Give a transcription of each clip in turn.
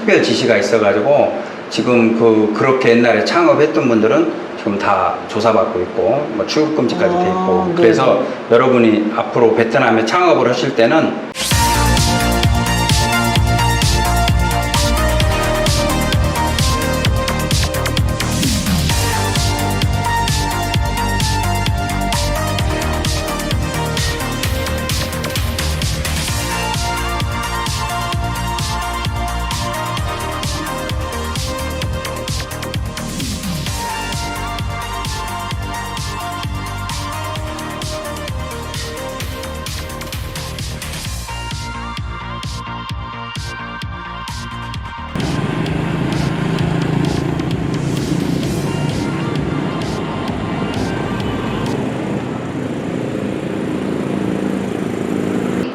특별 지시가 있어가지고 지금 그렇게 옛날에 창업했던 분들은 지금 다 조사받고 있고 뭐 출국금지까지 돼 있고 그래서 여러분이 앞으로 베트남에 창업을 하실 때는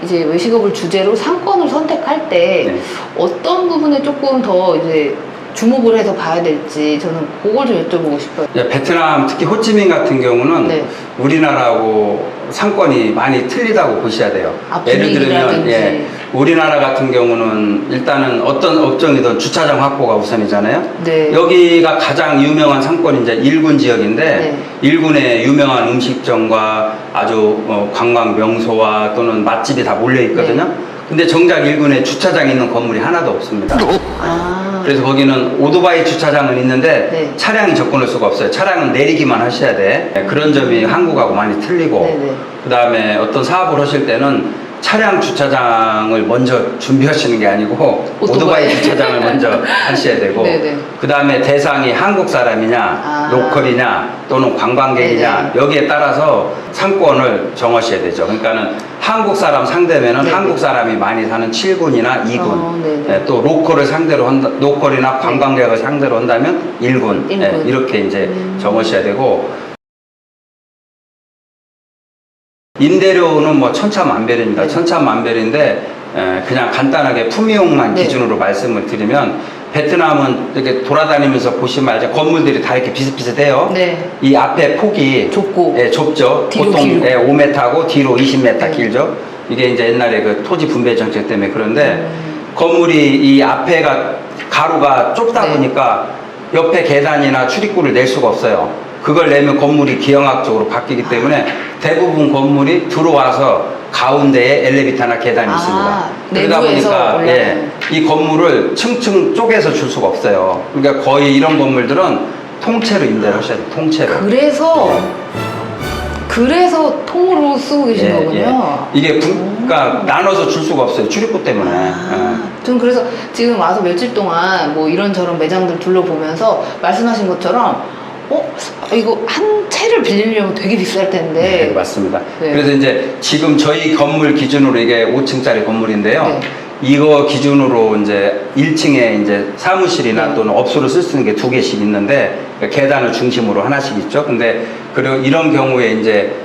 이제 외식업을 주제로 상권을 선택할 때 네. 어떤 부분에 조금 더 이제 주목을 해서 봐야 될지 저는 그걸 좀 여쭤보고 싶어요. 베트남 특히 호치민 같은 경우는 네. 우리나라하고 상권이 많이 틀리다고 보셔야 돼요. 아, 예를 들면 분위기라든지. 우리나라 같은 경우는 일단은 어떤 업종이든 주차장 확보가 우선이잖아요. 네. 여기가 가장 유명한 상권이 이제 1군 지역인데 네. 1군에 유명한 음식점과 아주 관광 명소와 또는 맛집이 다 몰려 있거든요. 네. 근데 정작 1군에 주차장이 있는 건물이 하나도 없습니다. 아. 그래서 거기는 오토바이 주차장은 있는데 네. 차량이 접근할 수가 없어요. 차량은 내리기만 하셔야 돼. 그런 점이 한국하고 많이 틀리고 네네. 그 다음에 어떤 사업을 하실 때는 차량 주차장을 먼저 준비하시는 게 아니고 오토바이 주차장을 먼저 하셔야 되고 네네. 그 다음에 대상이 한국 사람이냐 아. 로컬이냐 또는 관광객이냐 네네. 여기에 따라서 상권을 정하셔야 되죠. 그러니까는 한국 사람 상대면은 네네. 한국 사람이 많이 사는 7군이나 2군 네네. 또 로컬을 상대로 한다, 로컬이나 관광객을 상대로 한다면 1군, 일군. 이렇게 이제 정하셔야 되고 임대료는 뭐 천차만별입니다. 네. 천차만별인데 그냥 간단하게 품위용만 네. 기준으로 말씀을 드리면 베트남은 이렇게 돌아다니면서 보시면 알죠. 건물들이 다 이렇게 비슷비슷해요. 네. 이 앞에 폭이 좁고 좁죠. 뒤로 보통 길고. 5m고 뒤로 20m 네. 길죠. 이게 이제 옛날에 그 토지 분배 정책 때문에 그런데 건물이 이 앞에가 가로가 좁다 네. 보니까 옆에 계단이나 출입구를 낼 수가 없어요. 그걸 내면 건물이 기형학적으로 바뀌기 때문에 대부분 건물이 들어와서 가운데에 엘리베이터나 계단이 있습니다. 그러다 내부에서 보니까 올라가는. 이 건물을 층층 쪼개서 줄 수가 없어요. 그러니까 거의 이런 건물들은 통째로 임대를 하셔야 돼요. 통째로. 그래서 통으로 쓰고 계신 거군요. 이게 그러니까 나눠서 줄 수가 없어요. 출입구 때문에. 전 그래서 지금 와서 며칠 동안 뭐 이런저런 매장들 둘러보면서 말씀하신 것처럼 이거 한 채를 빌리려면 되게 비쌀 텐데. 네, 맞습니다. 네. 그래서 이제 지금 저희 건물 기준으로 이게 5층짜리 건물인데요. 네. 이거 기준으로 이제 1층에 이제 사무실이나 네. 또는 업소를 쓸 수 있는 게 2개씩 있는데 계단을 중심으로 하나씩 있죠. 근데 그리고 이런 경우에 이제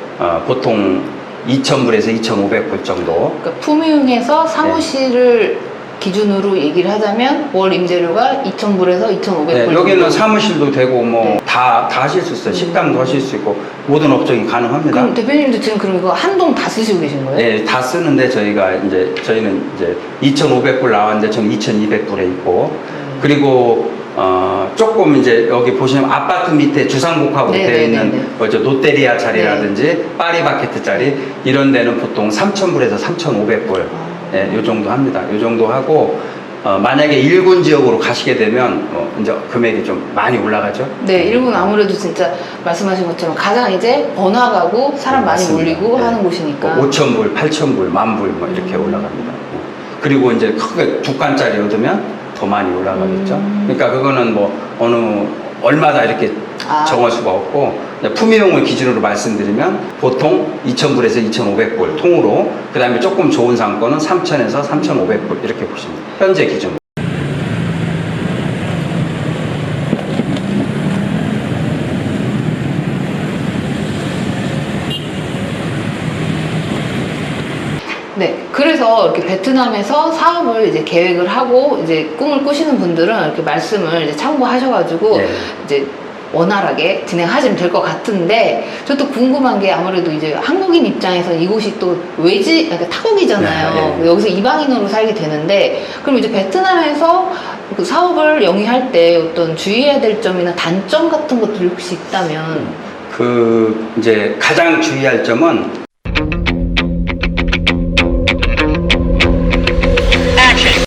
보통 2,000불에서 2,500불 정도. 그러니까 품위용에서 사무실을 기준으로 얘기를 하자면 월 임대료가 2,000불에서 2,500불. 네, 여기는 사무실도 되고 뭐 다 하실 수 있어요. 식당도 하실 수 있고 모든 업종이 가능합니다. 그럼 대표님도 지금 그럼 이거 한 동 다 쓰시고 계신 거예요? 네, 다 쓰는데 저희는 이제 2,500불 나왔는데 지금 2,200불에 있고 그리고 조금 이제 여기 보시면 아파트 밑에 주상복합으로 되어 있는 뭐죠 롯데리아 자리라든지 파리바게트 자리 이런 데는 보통 3,000불에서 3,500불 요 정도 합니다. 요 정도 하고 만약에 1군 지역으로 가시게 되면 이제 금액이 좀 많이 올라가죠. 네, 1군 아무래도 진짜 말씀하신 것처럼 가장 이제 번화가고 사람 많이 맞습니다. 몰리고 하는 곳이니까. 5,000불, 8,000불, 10,000불 뭐 이렇게 올라갑니다. 그리고 이제 크게 2칸짜리 얻으면 더 많이 올라가겠죠. 그러니까 그거는 뭐 얼마다 이렇게 정할 수가 없고 품위용을 기준으로 말씀드리면 보통 2,000불에서 2,500불 통으로 그 다음에 조금 좋은 상권은 3,000에서 3,500불 이렇게 보시면 돼요. 현재 기준. 네, 그래서 이렇게 베트남에서 사업을 이제 계획을 하고 이제 꿈을 꾸시는 분들은 이렇게 말씀을 이제 참고하셔가지고 이제 원활하게 진행하시면 될 것 같은데 저도 궁금한 게 아무래도 이제 한국인 입장에서 이곳이 또 그러니까 타국이잖아요. 여기서 이방인으로 살게 되는데 그럼 이제 베트남에서 그 사업을 영위할 때 어떤 주의해야 될 점이나 단점 같은 것들이 혹시 있다면? 그 이제 가장 주의할 점은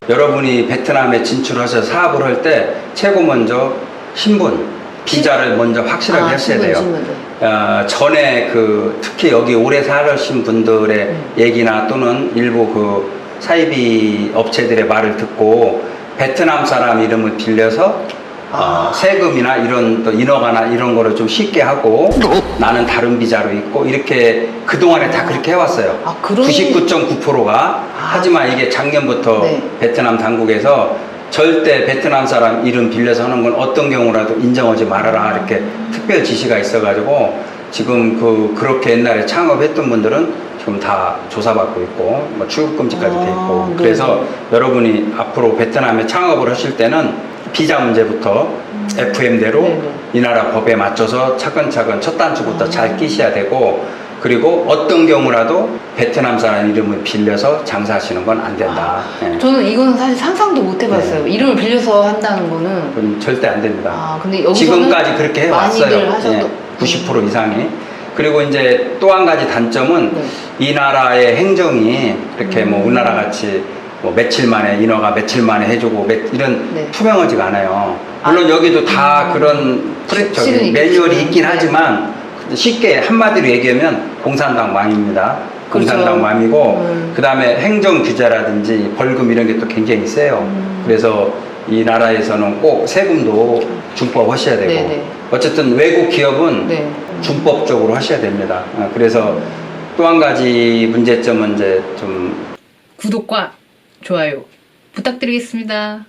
여러분이 베트남에 진출하셔서 사업을 할 때 최고 먼저 신분, 비자를 먼저 확실하게 하셔야 돼요. 전에 그 특히 여기 오래 살으신 분들의 얘기나 또는 일부 그 사이비 업체들의 말을 듣고 베트남 사람 이름을 빌려서 세금이나 이런 또 인허가나 이런 거를 좀 쉽게 하고 나는 다른 비자로 있고 이렇게 그동안에 다 그렇게 해왔어요. 99.9%가 하지만 이게 작년부터 네. 베트남 당국에서 절대 베트남 사람 이름 빌려서 하는 건 어떤 경우라도 인정하지 말아라 이렇게 특별 지시가 있어가지고 지금 그렇게 옛날에 창업했던 분들은 지금 다 조사받고 있고 뭐 출국금지까지 돼 있고 그래서 여러분이 앞으로 베트남에 창업을 하실 때는 비자 문제부터 FM대로 이 나라 법에 맞춰서 차근차근 첫 단추부터 잘 끼셔야 되고 그리고 어떤 경우라도 베트남 사람 이름을 빌려서 장사하시는 건 안 된다. 네. 저는 이거는 사실 상상도 못 해봤어요. 네. 이름을 빌려서 한다는 거는. 그건 절대 안 됩니다. 근데 여기서는 지금까지 그렇게 해왔어요. 네, 90% 이상이. 그리고 이제 또 한 가지 단점은 이 나라의 행정이 이렇게 뭐 우리나라 같이 뭐 며칠 만에 인허가 며칠 만에 해주고 이런 투명하지가 않아요. 물론 여기도 다 그런 매뉴얼이 있긴 하지만 쉽게 한마디로 얘기하면 공산당 망입니다. 공산당 망이고 그 다음에 행정 규제라든지 벌금 이런 게 또 굉장히 세요. 그래서 이 나라에서는 꼭 세금도 준법 하셔야 되고 어쨌든 외국 기업은 준법적으로 하셔야 됩니다. 그래서 또 한 가지 문제점은 이제 좀 구독과 좋아요 부탁드리겠습니다.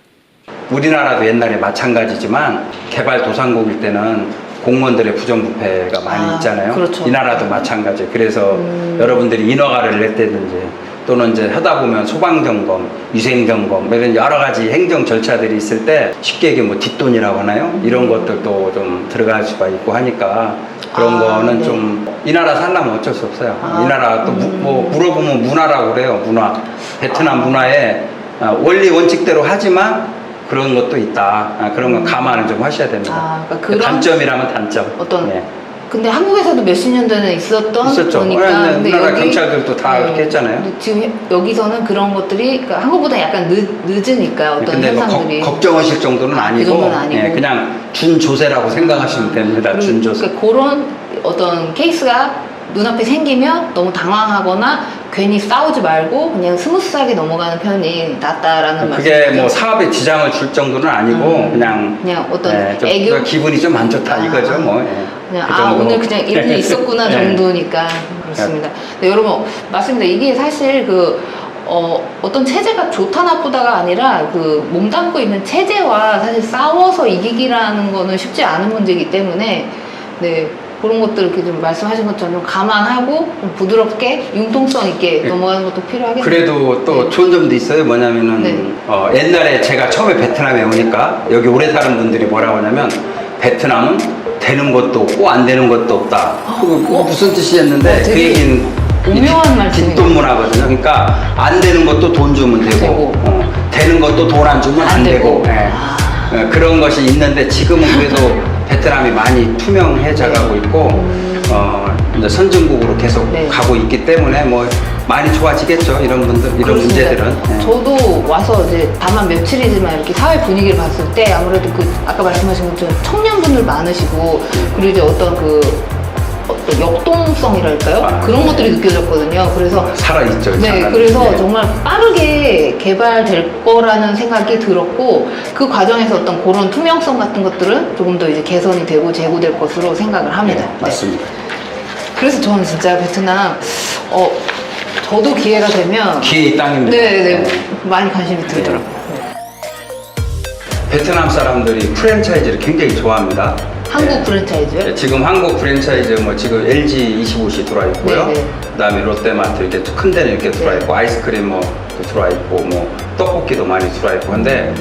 우리나라도 옛날에 마찬가지지만 개발도상국일 때는 공무원들의 부정부패가 많이 있잖아요. 그렇죠. 이 나라도 마찬가지. 그래서 여러분들이 인허가를 냈다든지 또는 이제 하다 보면 소방점검, 위생점검 이런 여러 가지 행정 절차들이 있을 때 쉽게 얘기하면 뭐 뒷돈이라고 하나요? 이런 것들도 좀 들어갈 수가 있고 하니까 그런 거는 좀 이 나라 살려면 어쩔 수 없어요. 이 나라 또 뭐 물어보면 문화라고 그래요. 문화. 베트남 문화에 원리 원칙대로 하지만 그런 것도 있다. 그런 건 감안을 좀 하셔야 됩니다. 그러니까 그런 단점이라면 단점. 어떤 근데 한국에서도 몇십 년 전에 있었던 있었죠. 거니까. 근데 우리나라 경찰들도 다 그렇게 했잖아요. 지금 여기서는 그런 것들이 그러니까 한국보다 약간 늦으니까 어떤 근데 현상들이. 뭐 걱정하실 정도는 아니고, 그 정도는 아니고. 그냥 준조세라고 생각하시면 됩니다. 준조세. 그러니까 그런 어떤 케이스가 눈앞에 생기면 너무 당황하거나 괜히 싸우지 말고 그냥 스무스하게 넘어가는 편이 낫다라는 말씀. 그게 뭐 사업에 지장을 줄 정도는 아니고 그냥 어떤 애교 기분이 좀 안 좋다 이거죠. 뭐 그냥 그 오늘 그냥 이런 일 있었구나 정도니까 그렇습니다. 네, 여러분 맞습니다. 이게 사실 어떤 체제가 좋다 나쁘다가 아니라 그 몸담고 있는 체제와 사실 싸워서 이기기라는 거는 쉽지 않은 문제이기 때문에 그런 것들 이렇게 좀 말씀하신 것처럼 좀 감안하고 좀 부드럽게 융통성 있게 넘어가는 것도 필요하겠네요. 그래도 또 좋은 점도 있어요. 뭐냐면은 옛날에 제가 처음에 베트남에 오니까 여기 오래 사는 분들이 뭐라고 하냐면 베트남은 되는 것도 없고 안 되는 것도 없다. 그거 무슨 뜻이었는데 그 얘기는 오묘한 말씀이에요. 뒷돈 문화거든요. 그러니까 안 되는 것도 돈 주면 되고 되는 것도 돈 안 주면 안 되고 그런 것이 있는데 지금은 그래도 베트남이 많이 투명해져 가고 있고 이제 선진국으로 계속 가고 있기 때문에 뭐 많이 좋아지겠죠. 이런 문제들은. 저도 와서 이제 다만 며칠이지만 이렇게 사회 분위기를 봤을 때 아무래도 아까 말씀하신 것처럼 청년분들 많으시고 그리고 이제 어떤 역동성이랄까요? 그런 것들이 느껴졌거든요. 그래서 살아있죠. 그래서 정말 빠르게 개발될 거라는 생각이 들었고 그 과정에서 어떤 그런 투명성 같은 것들은 조금 더 이제 개선이 되고 제고될 것으로 생각을 합니다. 맞습니다. 그래서 저는 진짜 베트남 저도 기회가 되면 기회의 땅입니다. 많이 관심이 들더라고요. 베트남 사람들이 프랜차이즈를 굉장히 좋아합니다. 한국 프랜차이즈요? 지금 한국 프랜차이즈 뭐 지금 LG 25시 들어와 있고요. 그다음에 롯데마트 이렇게 큰 데는 이렇게 들어와 있고 아이스크림 뭐 들어와 있고 뭐 떡볶이도 많이 들어와 있고 근데